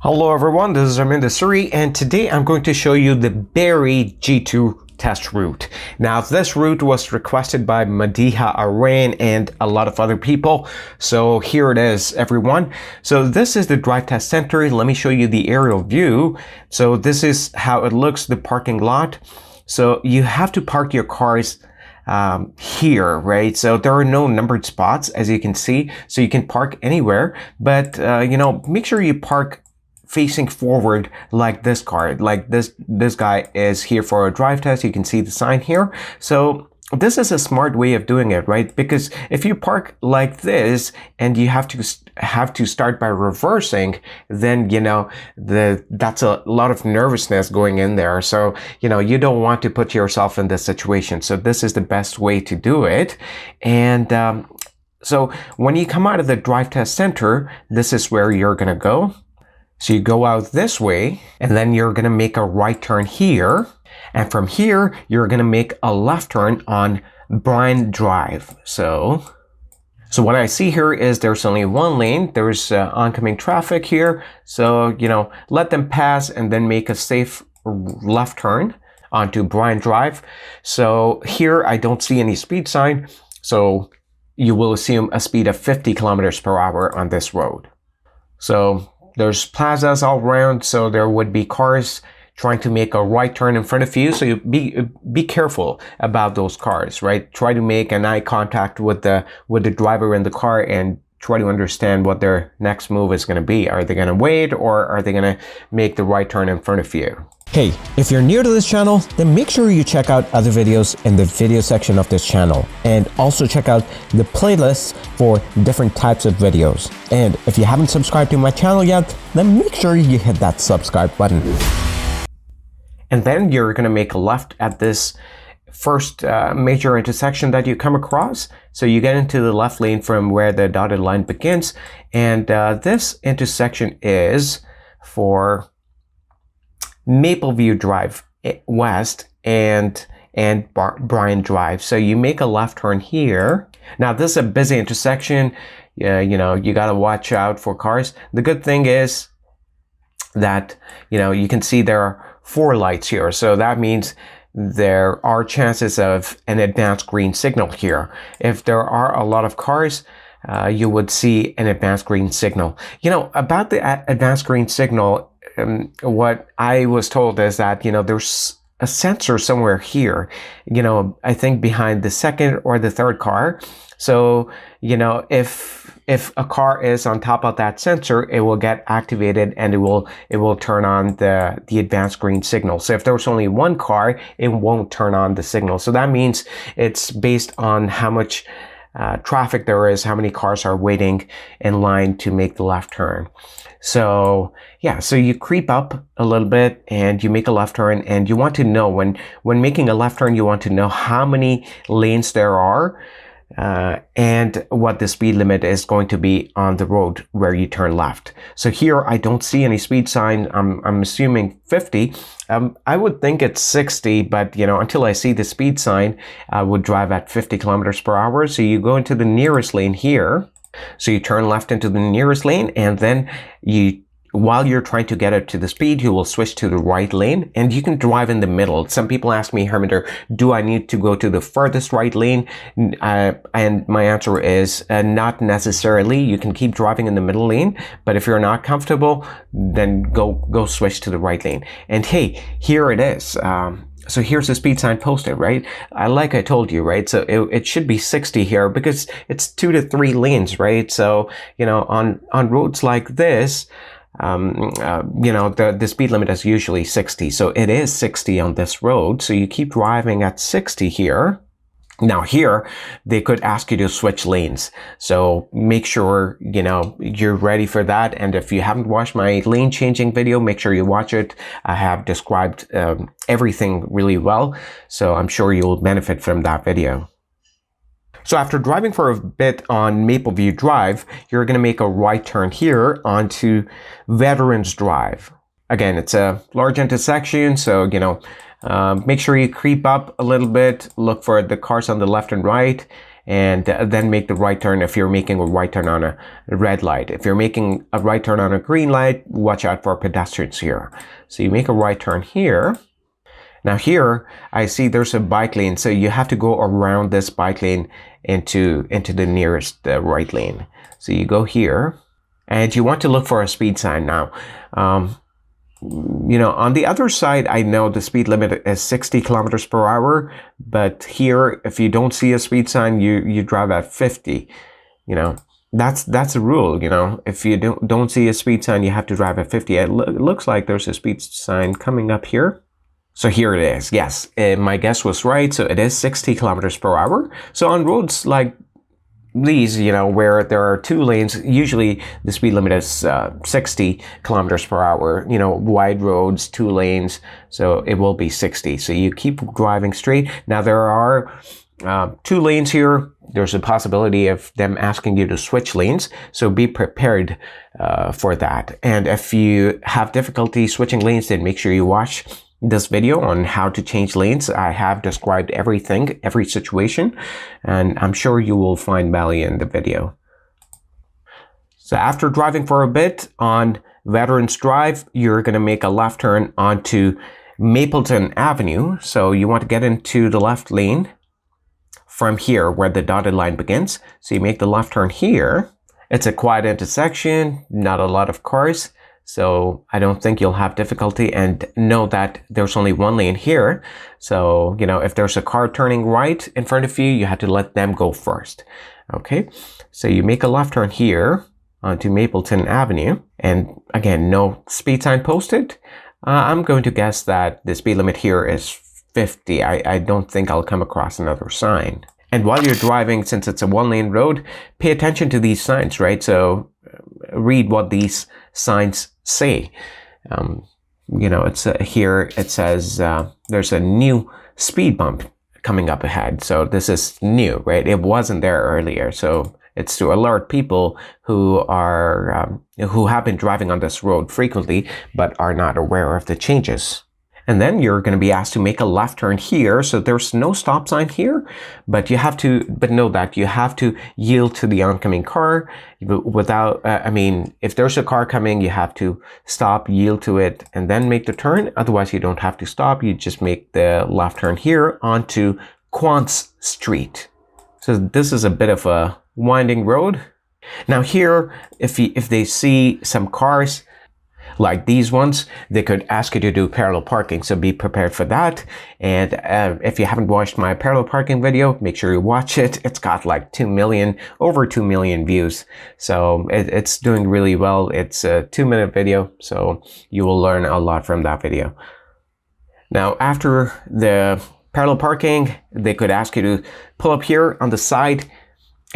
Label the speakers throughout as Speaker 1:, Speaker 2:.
Speaker 1: Hello everyone, this is Arminda Suri, and today I'm going to show you the Barrie G2 test route. Now this route was requested by Madiha Arain and a lot of other people, so here it is everyone. So this is the drive test center. Let me show you the aerial view. So this is how it looks, the parking lot. So you have to park your cars here, right? So there are no numbered spots, as you can see, so you can park anywhere, but make sure you park facing forward like this car. Like this guy is here for a drive test. You can see the sign here. So this is a smart way of doing it, right? Because if you park like this and you have to start by reversing, then that's a lot of nervousness going in there. So you don't want to put yourself in this situation. So this is the best way to do it. And so when you come out of the drive test center, this is where you're gonna go. So you go out this way, and then you're going to make a right turn here. And from here, you're going to make a left turn on Bryan Drive. So what I see here is there's only one lane. There's oncoming traffic here. So, let them pass and then make a safe left turn onto Bryan Drive. So here, I don't see any speed sign. So you will assume a speed of 50 kilometers per hour on this road. So there's plazas all around, so there would be cars trying to make a right turn in front of you. So you be careful about those cars, right? Try to make an eye contact with the driver in the car and try to understand what their next move is going to be. Are they going to wait, or are they going to make the right turn in front of you?
Speaker 2: Hey, if you're new to this channel, then make sure you check out other videos in the video section of this channel, and also check out the playlists for different types of videos. And if you haven't subscribed to my channel yet, then make sure you hit that subscribe button.
Speaker 1: And then you're going to make a left at this first major intersection that you come across. So you get into the left lane from where the dotted line begins, and this intersection is for Mapleview Drive West and Bryan Drive. So you make a left turn here. Now this is a busy intersection. You got to watch out for cars. The good thing is that you can see there are 4 lights here. So that means there are chances of an advanced green signal here. If there are a lot of cars, you would see an advanced green signal. About the advanced green signal, what I was told is that, there's a sensor somewhere here, I think behind the second or the third car. So, if a car is on top of that sensor, it will get activated and it will turn on the advanced green signal. So if there's only one car, it won't turn on the signal. So that means it's based on how much traffic there is, how many cars are waiting in line to make the left turn. So yeah, so you creep up a little bit and you make a left turn, and you want to know when making a left turn, you want to know how many lanes there are and what the speed limit is going to be on the road where you turn left. So here I don't see any speed sign. I'm assuming 50. I would think it's 60, but until I see the speed sign, I would drive at 50 kilometers per hour. So you go into the nearest lane here. So you turn left into the nearest lane, and then while you're trying to get up to the speed, you will switch to the right lane, and you can drive in the middle. Some people ask me, Harminder, do I need to go to the furthest right lane? And my answer is not necessarily. You can keep driving in the middle lane, but if you're not comfortable, then go switch to the right lane. And hey, here it is. So here's the speed sign posted, right? Like I told you, right? So it should be 60 here because it's 2 to 3 lanes, right? So, on roads like this, the speed limit is usually 60. So it is 60 on this road. So you keep driving at 60 here. Now here, they could ask you to switch lanes. So make sure, you're ready for that. And if you haven't watched my lane changing video, make sure you watch it. I have described everything really well. So I'm sure you'll benefit from that video. So after driving for a bit on Mapleview Drive, you're going to make a right turn here onto Veterans Drive. Again, it's a large intersection, so, make sure you creep up a little bit, look for the cars on the left and right, and then make the right turn if you're making a right turn on a red light. If you're making a right turn on a green light, watch out for pedestrians here. So you make a right turn here. Now here, I see there's a bike lane, so you have to go around this bike lane into the nearest right lane. So you go here, and you want to look for a speed sign now. You know, on the other side, I know the speed limit is 60 kilometers per hour, but here, if you don't see a speed sign, you drive at 50. You know, that's a rule. You know, if you don't see a speed sign, you have to drive at 50. It looks like there's a speed sign coming up here. So here it is. Yes, my guess was right. So it is 60 kilometers per hour. So on roads like these, you know, where there are 2 lanes, usually the speed limit is 60 kilometers per hour. You know, wide roads, 2 lanes, so it will be 60. So you keep driving straight. Now there are 2 lanes here. There's a possibility of them asking you to switch lanes, so be prepared for that. And if you have difficulty switching lanes, then make sure you watch this video on how to change lanes. I have described everything, every situation, and I'm sure you will find value in the video. So after driving for a bit on Veterans Drive, you're going to make a left turn onto Mapleton Avenue. So you want to get into the left lane from here where the dotted line begins. So you make the left turn here. It's a quiet intersection, not a lot of cars, so I don't think you'll have difficulty, and know that there's only 1 lane here. So, you know, if there's a car turning right in front of you, you have to let them go first. Okay, so you make a left turn here onto Mapleton Avenue, and again, no speed sign posted. I'm going to guess that the speed limit here is 50. I don't think I'll come across another sign. And while you're driving, since it's a 1-lane road, pay attention to these signs, right? So read what these signs say. You know, it's here it says there's a new speed bump coming up ahead. So this is new, right? It wasn't there earlier. So it's to alert people who are who have been driving on this road frequently but are not aware of the changes. And then you're going to be asked to make a left turn here. So there's no stop sign here, but know that you have to yield to the oncoming car without, I mean, if there's a car coming, you have to stop, yield to it, and then make the turn. Otherwise, you don't have to stop. You just make the left turn here onto Quantz Street. So this is a bit of a winding road. Now here, if they see some cars, like these ones, they could ask you to do parallel parking, so be prepared for that. And if you haven't watched my parallel parking video, make sure you watch it. It's got like over 2 million views, so it's doing really well. It's a 2-minute video, so you will learn a lot from that video. Now after the parallel parking, they could ask you to pull up here on the side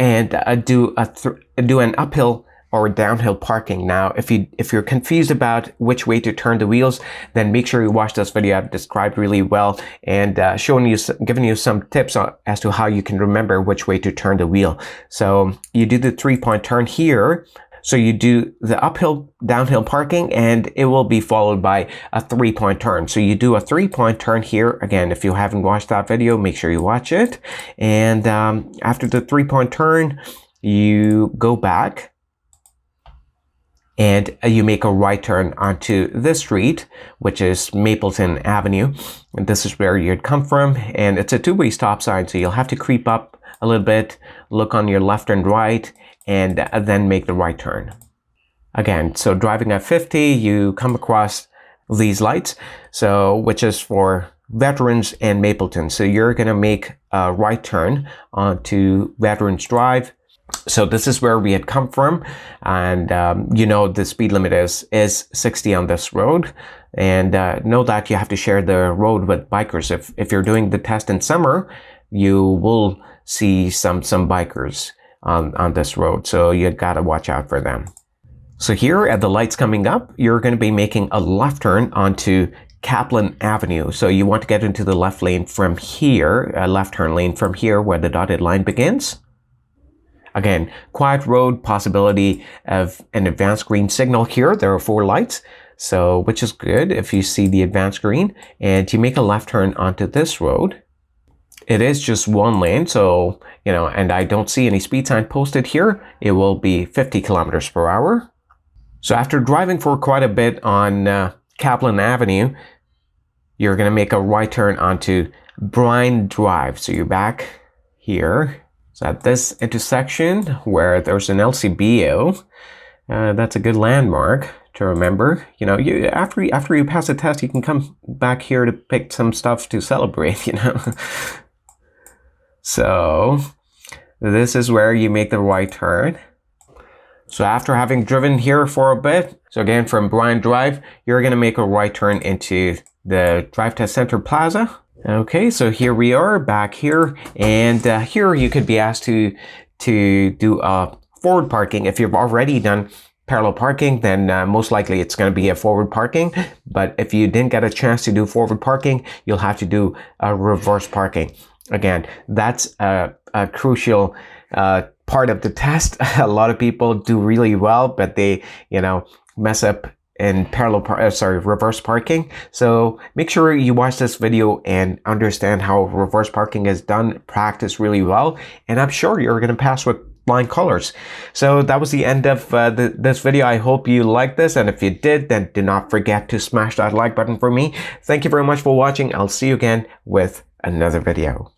Speaker 1: and do an uphill or downhill parking. Now, if you're confused about which way to turn the wheels, then make sure you watch this video. I've described really well and giving you some tips as to how you can remember which way to turn the wheel. So you do the 3-point turn here. So you do the uphill, downhill parking, and it will be followed by a 3-point turn. So you do a 3-point turn here. Again, if you haven't watched that video, make sure you watch it. And after the 3-point turn, you go back and you make a right turn onto this street, which is Mapleton Avenue. And this is where you'd come from. And it's a 2-way stop sign, so you'll have to creep up a little bit, look on your left and right, and then make the right turn. Again, so driving at 50, you come across these lights, so which is for Veterans and Mapleton. So you're going to make a right turn onto Veterans Drive. So this is where we had come from, and you know the speed limit is 60 on this road, and know that you have to share the road with bikers. If you're doing the test in summer, you will see some bikers on this road, so you gotta watch out for them. So here at the lights coming up, you're going to be making a left turn onto Kaplan Avenue. So you want to get into the left lane from here, a left turn lane from here where the dotted line begins. Again, quiet road, possibility of an advanced green signal here. There are 4 lights, so which is good if you see the advanced green. And you make a left turn onto this road. it is just one lane, so, and I don't see any speed sign posted here. It will be 50 kilometers per hour. So after driving for quite a bit on Kaplan Avenue, you're going to make a right turn onto Bryant Drive. So you're back here. So at this intersection where there's an LCBO, that's a good landmark to remember. After you pass the test, you can come back here to pick some stuff to celebrate, So this is where you make the right turn. So after having driven here for a bit, so again from Bryant Drive, you're going to make a right turn into the Drive Test Center Plaza. Okay, so here we are back here, and here you could be asked to do forward parking. If you've already done parallel parking, then most likely it's going to be a forward parking. But if you didn't get a chance to do forward parking, you'll have to do a reverse parking. Again, that's a crucial part of the test. A lot of people do really well, but they, mess up in reverse parking. So make sure you watch this video and understand how reverse parking is done. Practice really well, and I'm sure you're going to pass with flying colors. So that was the end of this video. I hope you liked this, and if you did, then do not forget to smash that like button for me. Thank you very much for watching. I'll see you again with another video.